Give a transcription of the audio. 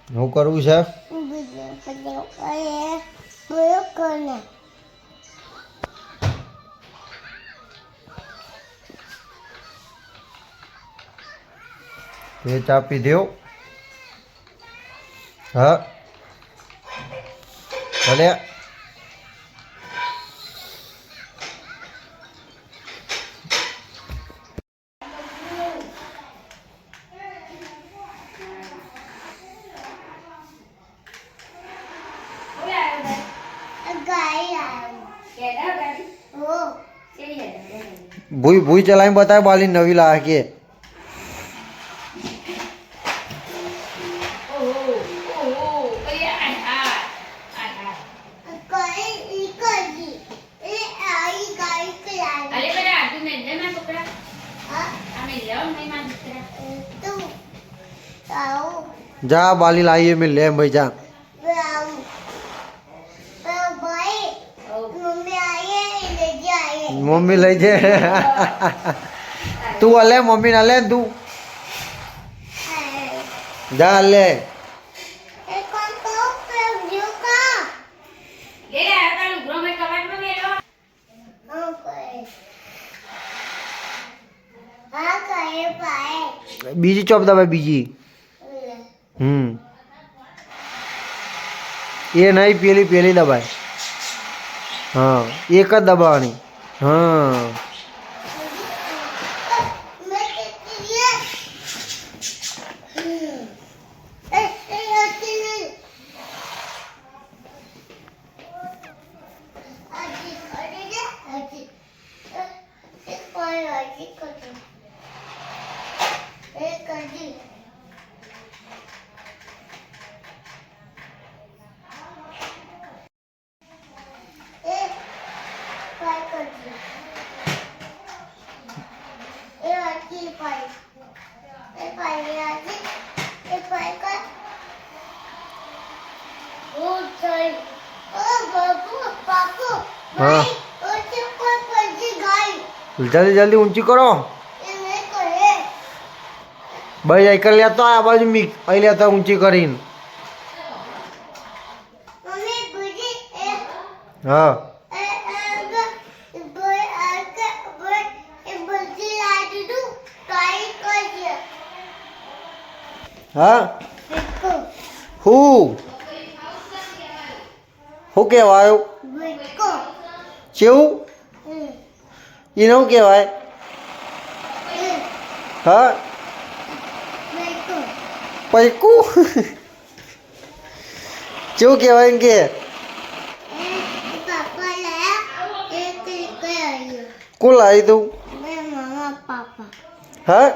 હું કરવું છે એ ચા પી દેવ હા ભલે ભૂઈ ભૂઈ ચલાવીને બતાવે બાલી નવી લાગે કે જા બાલી લાવીએ મેં લે ભાઈ જા મમ્મી લઈ જાય તું લે મમ્મી ના લે તું જા લે બીજી ચોપ દબાઈ બીજી એ નહીં પેલી પેલી દબાય હા એક જ દબાવવાની હા हाँ जल्दी जल्दी ऊंची करो भाई आई कर लिया तो आ बाजू मी आई लिया था ऊंची करीन हाँ हाँ હું કહેવાય કેવું એને શું કહેવાય હા પૈકું કેવું કહેવાય એમ કે કોણ લાવી તું હા